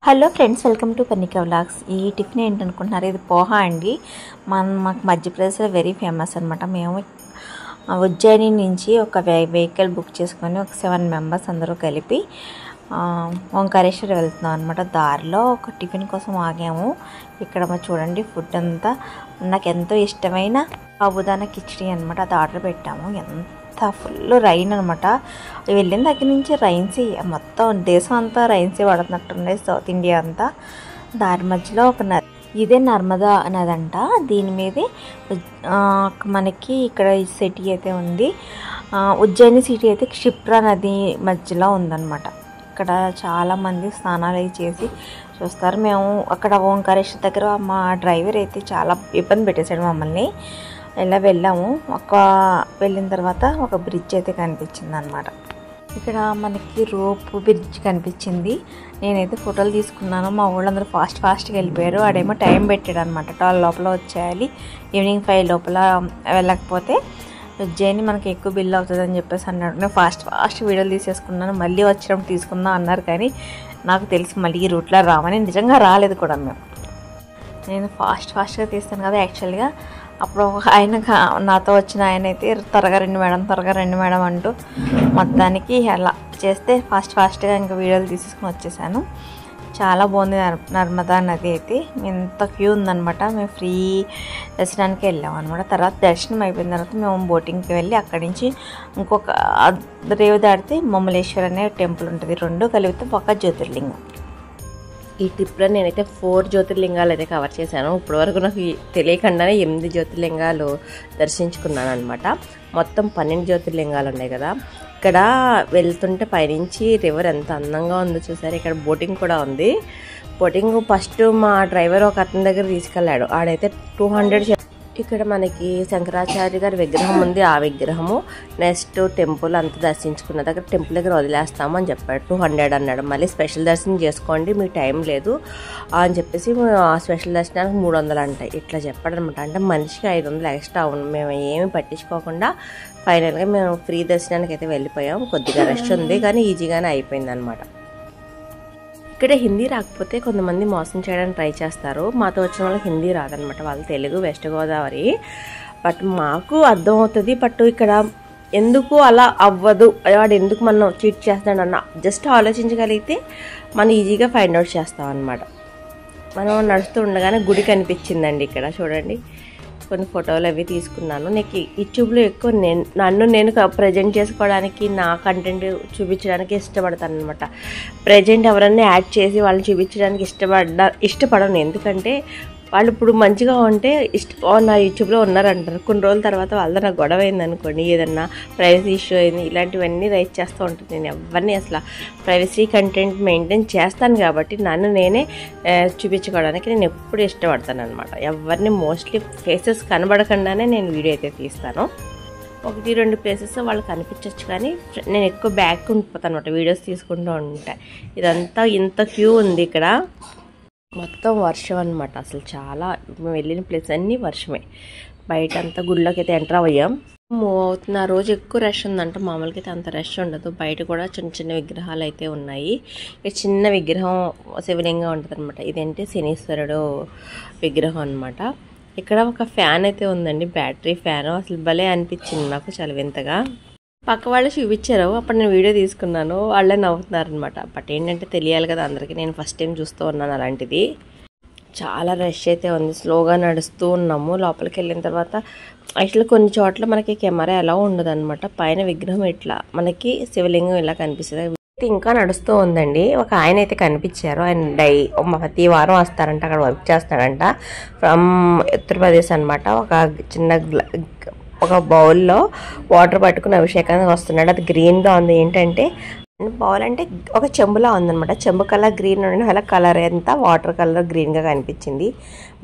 Hello friends, welcome to Kanyaka vlogs. ఈ tiffin ఏంటనుకుంటున్నారు? ఇది పోహా అండి. మాకు మధ్యప్రదేశ్లో వెరీ ఫేమస్ అనమాట. మేము ఉజ్జయిని నుంచి ఒక వెహికల్ బుక్ చేసుకొని ఒక 7 మెంబర్స్ అందరూ కలిపి ఓంకారేశ్వర్ వెళ్తున్నాం అనమాట. దారిలో ఒక టిఫిన్ కోసం ఆగాము. ఇక్కడ చూడండి, ఫుడ్ అంతా నాకు ఎంతో ఇష్టమైన సాబుదానా కిచిడి అనమాట. అది ఆర్డర్ పెట్టాము. ఎంత ఫుల్ రైన్ అనమాట. వెళ్ళిన దగ్గర నుంచి రైన్సే, మొత్తం దేశం అంతా రైన్సే పడుతున్నట్టుంది, సౌత్ ఇండియా అంతా. దారి మధ్యలో ఒక నది, ఇదే నర్మదా నది అంట. దీని మీదే మనకి ఇక్కడ సిటీ అయితే ఉంది. ఉజ్జయిని సిటీ అయితే క్షిప్రా నది మధ్యలో ఉందన్నమాట. ఇక్కడ చాలామంది స్నానాలు అవి చేసి చూస్తారు. మేము అక్కడ ఓంకారేశ్వర్ దగ్గర మా డ్రైవర్ అయితే చాలా ఇబ్బంది పెట్టేశాడు మమ్మల్ని. ఇలా వెళ్ళాము. వెళ్ళిన తర్వాత ఒక బ్రిడ్జ్ అయితే కనిపించింది అనమాట. ఇక్కడ మనకి రోప్ బ్రిడ్జ్ కనిపించింది. నేనైతే ఫోటోలు తీసుకున్నాను. మా ఊళ్ళందరూ ఫాస్ట్గా వెళ్ళిపోయారు. ఆడేమో టైం పెట్టాడు అనమాట. 12 లోపల వచ్చేయాలి, ఈవినింగ్ 5 లోపల వెళ్ళకపోతే ఉజ్జయిని మనకి ఎక్కువ బిల్ అవుతుందని చెప్పేసి అన్నాడు. నేను ఫాస్ట్ వీడియోలు తీసేసుకున్నాను. మళ్ళీ వచ్చినప్పుడు తీసుకుందాం అన్నారు, కానీ నాకు తెలిసి మళ్ళీ ఈ రూట్లో రామని. నిజంగా రాలేదు కూడా. నేను ఫాస్ట్గా తీస్తాను కదా యాక్చువల్గా. అప్పుడు ఆయన నాతో వచ్చిన ఆయన అయితే త్వరగా రండి మేడం అంటూ మొత్తానికి అలా చేస్తే ఫాస్ట్గా ఇంకా వీడియోలు తీసేసుకుని వచ్చేసాను. చాలా బాగుంది నర్మదా నది అయితే. ఎంత క్యూ ఉందనమాట. మేము ఫ్రీ దర్శనానికి వెళ్ళాము అనమాట. తర్వాత దర్శనం అయిపోయిన తర్వాత మేము బోటింగ్కి వెళ్ళి అక్కడి నుంచి ఇంకొక రేవు దాడితే మమ్మలేశ్వర్ అనే టెంపుల్ ఉంటుంది. 2 కలిపితే ఒక జ్యోతిర్లింగం. ఈ ట్రిప్లో నేనైతే 4 జ్యోతిర్లింగాలు అయితే కవర్ చేశాను. ఇప్పటివరకు నాకు తెలియకుండానే 8 జ్యోతిర్లింగాలు దర్శించుకున్నాను అనమాట. మొత్తం 12 జ్యోతిర్లింగాలు ఉన్నాయి కదా. ఇక్కడ వెళ్తుంటే పైనుంచి రివర్ ఎంత అందంగా ఉందో చూసారు. ఇక్కడ బోటింగ్ కూడా ఉంది. బోటింగ్ ఫస్ట్ మా డ్రైవర్ ఒక అతని దగ్గర తీసుకెళ్ళాడు. ఆడైతే 200. ఇక్కడ మనకి శంకరాచార్య గారి విగ్రహం ఉంది. ఆ విగ్రహము నెక్స్ట్ టెంపుల్ అంతా దర్శించుకున్న దగ్గర టెంపుల్ దగ్గర వదిలేస్తాము అని చెప్పాడు. 200 అన్నాడు. మళ్ళీ స్పెషల్ దర్శనం చేసుకోండి, మీ టైం లేదు అని చెప్పేసి ఆ స్పెషల్ దర్శనానికి 300 అంటాయి ఇట్లా చెప్పాడు అనమాట. అంటే మనిషికి 500 ఎక్స్ట్రా. అవును, మేము ఏమి పట్టించుకోకుండా ఫైనల్గా మేము ఫ్రీ దర్శనానికి అయితే వెళ్ళిపోయాం. కొద్దిగా రష్ ఉంది కానీ ఈజీగానే అయిపోయింది అనమాట. ఇక్కడ హిందీ రాకపోతే కొంతమంది మోసం చేయడానికి ట్రై చేస్తారు. మాతో వచ్చిన వాళ్ళకి హిందీ రాదనమాట. వాళ్ళు తెలుగు, వెస్ట్ గోదావరి. బట్ మాకు అర్థం అవుతుంది. బట్ ఇక్కడ ఎందుకు అలా అవ్వదు, వాడు ఎందుకు మనం చీట్ చేస్తాడన్న జస్ట్ ఆలోచించగలిగితే మనం ఈజీగా ఫైండ్ అవుట్ చేస్తాం అనమాట. మనం నడుస్తూ ఉండగానే గుడి కనిపించిందండి. ఇక్కడ చూడండి, కొన్ని ఫోటోలు అవి తీసుకున్నాను. నాకు యూట్యూబ్లో ఎక్కువ నన్ను ప్రజెంట్ చేసుకోవడానికి, నా కంటెంట్ చూపించడానికి ఇష్టపడతాను అనమాట. ప్రజెంట్ ఎవరన్నా యాడ్ చేసి వాళ్ళని చూపించడానికి ఇష్టపడను. ఎందుకంటే వాళ్ళు ఇప్పుడు మంచిగా ఉంటే నా యూట్యూబ్లో ఉన్నారంటారు. కొన్ని రోజుల తర్వాత వాళ్ళతో నాకు గొడవ అయింది అనుకోండి, ఏదన్నా ప్రైవసీ ఇష్యూ అయింది, ఇలాంటివన్నీ రైట్ చేస్తూ ఉంటాను. నేను ఎవరిని అసలు ప్రైవసీ కంటెంట్ మెయింటైన్ చేస్తాను కాబట్టి నన్ను నేనే చూపించుకోవడానికి నేను ఎప్పుడు ఇష్టపడతాను అనమాట. ఎవరిని మోస్ట్లీ ఫేసెస్ కనబడకుండానే నేను వీడియో అయితే తీస్తాను. 1-2 ప్లేసెస్ వాళ్ళకి కనిపించవచ్చు, కానీ నేను ఎక్కువ బ్యాక్ ఉండిపోతాను అనమాట వీడియోస్ తీసుకుంటూ ఉంటాయి. ఇదంతా ఇంత క్యూ ఉంది ఇక్కడ. మొత్తం వర్షం అనమాట. అసలు చాలా మేము వెళ్ళిన ప్లేస్ అన్నీ వర్షమే. బయట అంతా గుడిలోకి అయితే ఎంటర్ అయ్యాం. మూవ్ అవుతున్న రోజు ఎక్కువ రష్ ఉందంట. మామూలుగా అయితే అంత రష్ ఉండదు. బయట కూడా చిన్న విగ్రహాలు అయితే ఉన్నాయి. ఇక్కడ చిన్న విగ్రహం శివలింగం ఉంటుంది అనమాట. ఇదేంటి శనీశ్వరుడు విగ్రహం అనమాట. ఇక్కడ ఒక ఫ్యాన్ అయితే ఉందండి, బ్యాటరీ ఫ్యాన్. అసలు భలే అనిపించింది నాకు, చాలా వింతగా. పక్క వాళ్ళు చూపించారు. అప్పుడు నేను వీడియో తీసుకున్నాను. వాళ్ళే నవ్వుతున్నారు అనమాట. బట్ ఏంటంటే తెలియాలి కదా అందరికీ. నేను ఫస్ట్ టైం చూస్తూ ఉన్నాను అలాంటిది. చాలా రష్ అయితే ఉంది. స్లోగా నడుస్తూ ఉన్నాము. లోపలికి వెళ్ళిన తర్వాత యాక్చువల్లీ కొన్ని చోట్ల మనకి కెమెరా ఎలా ఉండదు అనమాట. పైన విగ్రహం ఇట్లా మనకి శివలింగం ఇలా కనిపిస్తుంది. ఇంకా నడుస్తూ ఉందండి. ఒక ఆయన అయితే కనిపించారు. ఆయన ప్రతి వారం వస్తారంట, అక్కడ వర్క్ చేస్తాడంట. ఫ్రమ్ ఉత్తరప్రదేశ్ అనమాట. ఒక బౌల్లో వాటర్ పట్టుకుని అభిషేకానికి వస్తున్నాడు. అది గ్రీన్గా ఉంది. ఏంటంటే బౌల్ అంటే ఒక చెంబులా ఉందనమాట. చెంబు కలర్ గ్రీన్ ఉండి అలా కలర్ అంతా వాటర్ కలర్ గ్రీన్గా కనిపించింది.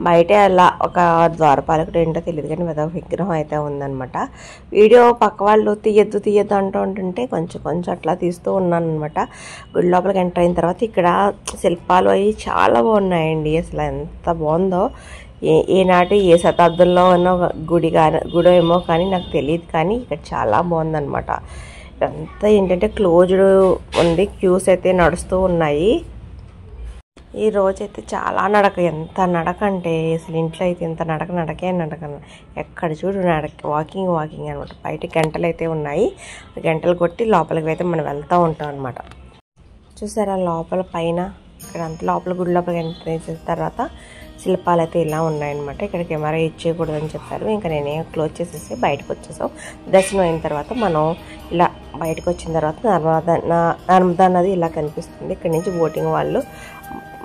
బయట అలా ఒక ద్వారపాలకుడు ఏంటో తెలియదు, కానీ ఒక విగ్రహం అయితే ఉందనమాట. వీడియో పక్క వాళ్ళు తీయద్దు అంటూ ఉంటుంటే కొంచెం అట్లా తీస్తూ ఉన్నాను అనమాట. గుడి లోపలికి ఎంటర్ అయిన తర్వాత ఇక్కడ శిల్పాలు అవి చాలా బాగున్నాయండి. అసలు ఎంత బాగుందో. ఏనాటి ఏ శతాబ్దంలో ఉన్న గుడో ఏమో కానీ నాకు తెలియదు, కానీ ఇక్కడ చాలా బాగుందన్నమాట. ఇదంతా ఏంటంటే క్లోజ్డ్ ఉంది. క్యూస్ అయితే నడుస్తూ ఉన్నాయి. ఈ రోజైతే చాలా నడక, ఎంత నడక అంటే అసలు ఇంట్లో అయితే ఇంత నడకే నడక, ఎక్కడ చూడు నడక, వాకింగ్ అనమాట. బయట గంటలు అయితే ఉన్నాయి, గంటలు కొట్టి లోపలికి అయితే మనం వెళ్తూ ఉంటాం అనమాట. చూసారా లోపల పైన ఇక్కడ అంత లోపల గుడి లోపలికి ఎంటర్ చేసిన తర్వాత శిల్పాలు అయితే ఇలా ఉన్నాయన్నమాట. ఇక్కడ కెమెరా ఇచ్చేయకూడదని చెప్పారు. ఇంకా నేనేం క్లోజ్ చేసేసి బయటకు వచ్చేసాం. దర్శనం అయిన తర్వాత మనం ఇలా బయటకు వచ్చిన తర్వాత నర్మదా నది ఇలా కనిపిస్తుంది. ఇక్కడ నుంచి బోటింగ్ వాళ్ళు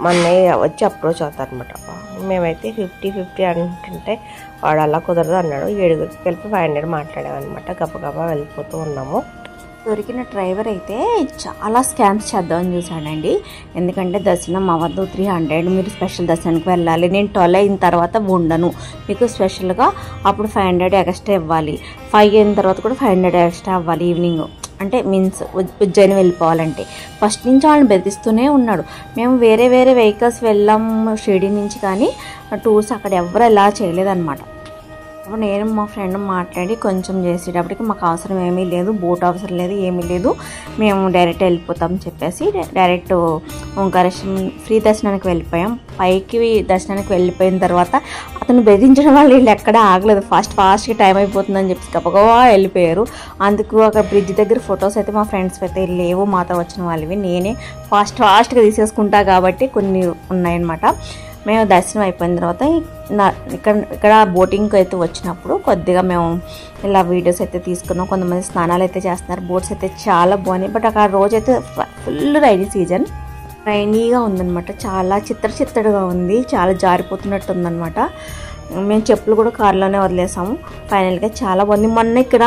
మొన్న వచ్చి అప్రోచ్ అవుతారు అనమాట. మేమైతే 50-50 అంటుంటే వాడు అలా కుదరదు అన్నాడు. 7గురికి కలిపి 500 మాట్లాడామన్నమాట. గబగబా వెళ్ళిపోతూ ఉన్నాము. దొరికిన డ్రైవర్ అయితే చాలా స్కామ్స్ చేద్దామని చూశాడండి. ఎందుకంటే దర్శనం అవ్వద్దు, 300 మీరు స్పెషల్ దర్శనానికి వెళ్ళాలి, నేను 12 అయిన తర్వాత ఉండను, మీకు స్పెషల్గా అప్పుడు 500 ఎక్స్ట్రా ఇవ్వాలి, 5 అయిన తర్వాత కూడా 500 ఎక్స్ట్రా ఇవ్వాలి ఈవినింగ్, అంటే మీన్స్ ఉజ్జయిని వెళ్ళిపోవాలంటే. ఫస్ట్ నుంచి వాళ్ళని బెదిరిస్తూనే ఉన్నాడు. మేము వేరే వెహికల్స్ వెళ్ళాము షిరిడి నుంచి, కానీ టూర్స్ అక్కడ ఎవరు ఎలా చేయలేదన్నమాట. అప్పుడు నేను మా ఫ్రెండ్ మాట్లాడి కొంచెం చేసేటప్పటికి మాకు అవసరం ఏమీ లేదు, బోట్ అవసరం లేదు, ఏమీ లేదు, మేము డైరెక్ట్ వెళ్ళిపోతాం చెప్పేసి డైరెక్ట్ ఓంకారేశ్వరం ఫ్రీ దర్శనానికి వెళ్ళిపోయాం. పైకి దర్శనానికి వెళ్ళిపోయిన తర్వాత అతను బెదిరించడం వల్ల వీళ్ళు ఎక్కడ ఆగలేదు. ఫాస్ట్గా టైం అయిపోతుందని చెప్పి గబగబా వెళ్ళిపోయారు. అందుకు అక్కడ బ్రిడ్జ్ దగ్గర ఫొటోస్ అయితే మా ఫ్రెండ్స్ అయితే లేవు, మాతో వచ్చిన వాళ్ళవి. నేనే ఫాస్ట్గా తీసేసుకుంటా కాబట్టి కొన్ని ఉన్నాయన్నమాట. మేము దర్శనం అయిపోయిన తర్వాత ఇక్కడ బోటింగ్కి అయితే వచ్చినప్పుడు కొద్దిగా మేము ఇలా వీడియోస్ అయితే తీసుకున్నాం. కొంతమంది స్నానాలు అయితే చేస్తున్నారు. బోట్స్ అయితే చాలా బాగున్నాయి. బట్ అక్కడ రోజైతే ఫుల్ రైనీ సీజన్, రైనీగా ఉందన్నమాట. చాలా చిత్తడిగా ఉంది, చాలా జారిపోతున్నట్టు ఉందన్నమాట. మేము చెప్పులు కూడా కారులోనే వదిలేసాము. ఫైనల్గా చాలా బాగుంది. మొన్న ఇక్కడ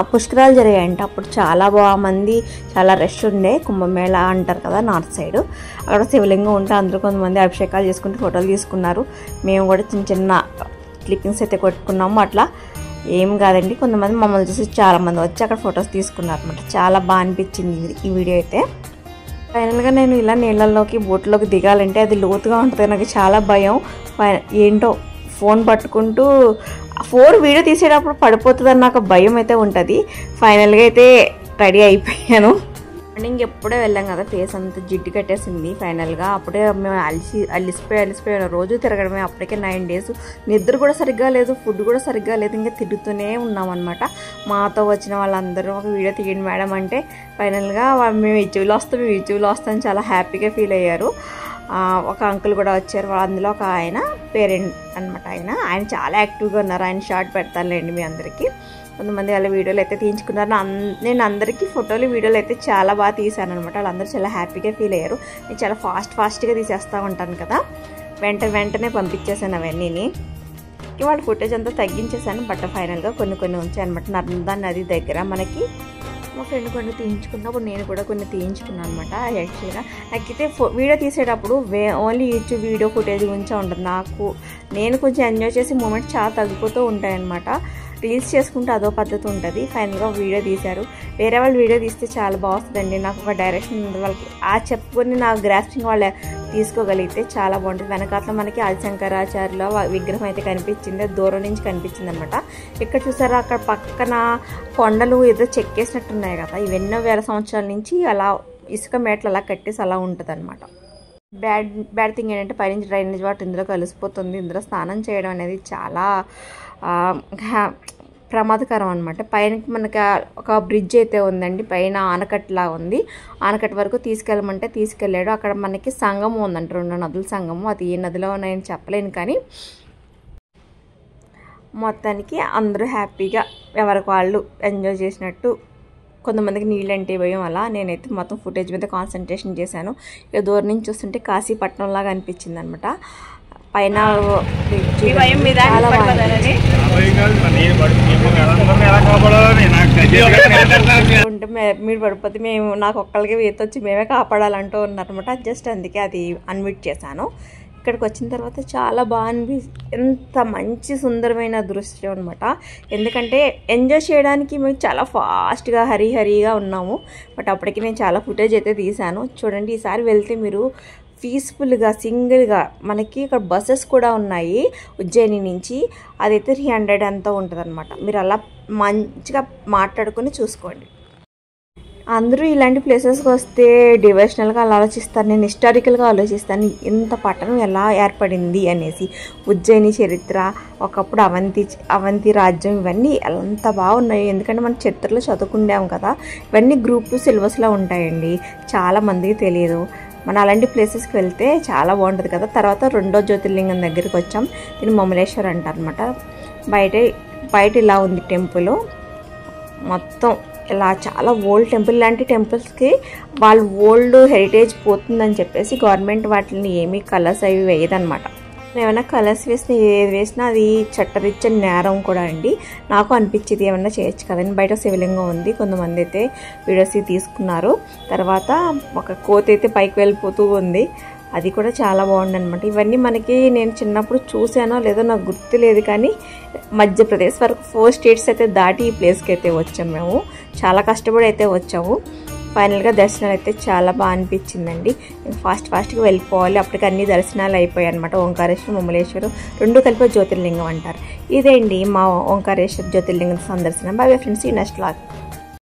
పుష్కరాలు జరిగాయంట, అప్పుడు చాలా రష్ ఉండే. కుంభమేళ అంటారు కదా నార్త్ సైడ్, అక్కడ శివలింగం ఉంటే అందరూ కొంతమంది అభిషేకాలు చేసుకుంటూ ఫోటోలు తీసుకున్నారు. మేము కూడా చిన్న క్లిప్పింగ్స్ అయితే కొట్టుకున్నాము. అట్లా ఏం కాదండి, కొంతమంది మమ్మల్ని చూసి చాలామంది వచ్చి అక్కడ ఫొటోస్ తీసుకున్నారు అనమాట. చాలా బాగా అనిపించింది ఈ వీడియో అయితే. ఫైనల్గా నేను ఇలా నీళ్ళల్లోకి బోట్లోకి దిగాలంటే అది లోతుగా ఉంటుంది, నాకు చాలా భయం. ఏంటో ఫోన్ పట్టుకుంటూ వీడియో తీసేటప్పుడు పడిపోతుందని నాకు భయం అయితే ఉంటుంది. ఫైనల్గా అయితే రెడీ అయిపోయాను. మార్నింగ్ ఎప్పుడే వెళ్ళాం కదా, ఫేస్ అంతా జిడ్డు కట్టేసింది. ఫైనల్గా అప్పుడే మేము అలిసిపోయాను. రోజు తిరగడమే. అప్పటికే 9 days, నిద్ర కూడా సరిగ్గా లేదు, ఫుడ్ కూడా సరిగ్గా లేదు, ఇంకా తిరుగుతూనే ఉన్నామన్నమాట. మాతో వచ్చిన వాళ్ళందరూ ఒక వీడియో తీయండి మేడం అంటే ఫైనల్గా మేము ఇచ్చువులో వస్తాం చాలా హ్యాపీగా ఫీల్ అయ్యారు. ఒక అంకుల్ కూడా వచ్చారు, అందులో ఒక ఆయన పేరెంట్ అనమాట. ఆయన చాలా యాక్టివ్గా ఉన్నారు. ఆయన షార్ట్ పెడతానులేండి మీ అందరికీ. కొంతమంది వాళ్ళ వీడియోలు అయితే తీయించుకున్నారు. నేను అందరికీ ఫోటోలు వీడియోలు అయితే చాలా బాగా తీశాను అనమాట. వాళ్ళందరూ చాలా హ్యాపీగా ఫీల్ అయ్యారు. నేను చాలా ఫాస్ట్గా తీసేస్తూ ఉంటాను కదా, వెంటనే పంపించేసాను అవన్నీ. వాళ్ళ ఫుటేజ్ అంతా తగ్గించేసాను. బట్ ఫైనల్గా కొన్ని ఉంచాయి అనమాట. నర్మదా నది దగ్గర మనకి మా ఫ్రెండ్ కొన్ని తీయించుకున్నప్పుడు నేను కూడా కొన్ని తీయించుకున్నాను అనమాట. యాక్చువల్గా నాకైతే వీడియో తీసేటప్పుడు ఓన్లీ యూట్యూబ్ వీడియో ఫుటేజ్ గురించే ఉంటుంది. నేను కొంచెం ఎంజాయ్ చేసే మూమెంట్ చాలా తగ్గిపోతూ ఉంటాయన్నమాట. రీల్స్ చేసుకుంటే అదో పద్ధతి ఉంటుంది. ఫైనల్గా వీడియో తీశారు. వేరే వాళ్ళు వీడియో తీస్తే చాలా బాగుంటుందండి. నాకు ఒక డైరెక్షన్ ఉంది వాళ్ళకి, చెప్పుకొని నా గ్రాస్పింగ్ వాళ్ళు తీసుకోగలిగితే చాలా బాగుంటుంది. వెనకాతల మనకి ఆదిశంకరాచార్యుల విగ్రహం అయితే కనిపించింది, దూరం నుంచి కనిపించింది అనమాట. ఇక్కడ చూసారా, అక్కడ పక్కన కొండలు ఏదో చెక్కేసినట్టున్నాయి కదా, ఇవెన్నో వేల సంవత్సరాల నుంచి అలా ఇసుక మేటలు అలా కట్టేసి అలా ఉంటుంది అనమాట. బ్యాడ్ థింగ్ ఏంటంటే పైనుంచి డ్రైనేజ్ వాటర్ ఇందులో కలిసిపోతుంది. ఇందులో స్నానం చేయడం అనేది చాలా ప్రమాదకరం అనమాట. పైన మనకి ఒక బ్రిడ్జ్ అయితే ఉందండి, పైన ఆనకట్టలా ఉంది. ఆనకట్ట వరకు తీసుకెళ్ళమంటే తీసుకెళ్ళాడు. అక్కడ మనకి సంగమం ఉందంట, 2 నదుల సంగమం. అది ఏ నదిలో ఉన్నాయని చెప్పలేను, కానీ మొత్తానికి అందరూ హ్యాపీగా ఎవరికి వాళ్ళు ఎంజాయ్ చేసినట్టు. కొంతమందికి నీళ్ళు అంటే భయం, అలా నేనైతే మొత్తం ఫుటేజ్ మీద కాన్సన్ట్రేషన్ చేశాను. ఇక దూరం నుంచి చూస్తుంటే కాశీపట్నం లాగా అనిపించింది అనమాట. పైన చాలా ఉంటే మీరు పడిపోతే నాకు ఒక్కళ్ళకి ఈతొచ్చి మేమే కాపాడాలంటూ ఉన్నారనమాట. జస్ట్ అందుకే అది అన్మిట్ చేశాను. ఇక్కడికి వచ్చిన తర్వాత చాలా బాగా ఎంత మంచి సుందరమైన దృశ్యం అనమాట. ఎందుకంటే ఎంజాయ్ చేయడానికి మేము చాలా ఫాస్ట్గా హరీగా ఉన్నాము. బట్ అప్పటికి నేను చాలా ఫుటేజ్ అయితే తీశాను. చూడండి, ఈసారి వెళ్తే మీరు పీస్ఫుల్గా సింగిల్గా, మనకి ఇక్కడ బస్సెస్ కూడా ఉన్నాయి ఉజ్జయిని నుంచి, అదైతే 300 ఎంతో ఉంటుంది అనమాట. మీరు అలా మంచిగా మాట్లాడుకొని చూసుకోండి. అందరూ ఇలాంటి ప్లేసెస్కి వస్తే డివోషనల్గా అలా ఆలోచిస్తారు, నేను హిస్టారికల్గా ఆలోచిస్తాను ఇంత పట్టణం ఎలా ఏర్పడింది అనేసి. ఉజ్జయిని చరిత్ర, ఒకప్పుడు అవంతి రాజ్యం, ఇవన్నీ ఎంత బాగున్నాయి. ఎందుకంటే మనం చరిత్రలో చదువుకుంటాం కదా, ఇవన్నీ గ్రూప్ సిలబస్లో ఉంటాయండి, చాలా మందికి తెలియదు. మనం అలాంటి ప్లేసెస్కి వెళ్తే చాలా బాగుంటుంది కదా. తర్వాత రెండో జ్యోతిర్లింగం దగ్గరికి వచ్చాం, దీన్ని మమలేశ్వర్ అంటారు అనమాట. బయట ఇలా ఉంది టెంపుల్ మొత్తం, ఇలా చాలా ఓల్డ్ టెంపుల్. లాంటి టెంపుల్స్కి వాళ్ళు ఓల్డ్ హెరిటేజ్ పోతుందని చెప్పేసి గవర్నమెంట్ వాటిని ఏమీ కలర్స్ అవి వేయదనమాట. ఏమైనా కలర్స్ వేసినా ఏది వేసినా అది చట్టరీత్యా నేరం కూడా అండి. నాకు అనిపించేది ఏమన్నా చేయొచ్చు కదండి. బయట శివలింగం ఉంది, కొంతమంది అయితే వీడియోస్ తీసుకున్నారు. తర్వాత ఒక కోతి అయితే పైకి వెళ్ళిపోతూ ఉంది, అది కూడా చాలా బాగుంది అనమాట. ఇవన్నీ మనకి నేను చిన్నప్పుడు చూసానో లేదో నాకు గుర్తు లేదు, కానీ మధ్యప్రదేశ్ వరకు 4 స్టేట్స్ అయితే దాటి ఈ ప్లేస్కి అయితే వచ్చాము. మేము చాలా కష్టపడి అయితే వచ్చాము. ఫైనల్గా దర్శనాలు అయితే చాలా బాగా అనిపించిందండి. ఫాస్ట్గా వెళ్ళిపోవాలి, అప్పటికి అన్ని దర్శనాలు అయిపోయాయి అనమాట. ఓంకారేశ్వరం, మమలేశ్వరం రెండు కలిపి జ్యోతిర్లింగం అంటారు. ఇదేండి మా ఓంకారేశ్వర జ్యోతిర్లింగం సందర్శనం. బాయ్ ఫ్రెండ్స్, ఈ నెక్స్ట్ వ్లాగ్.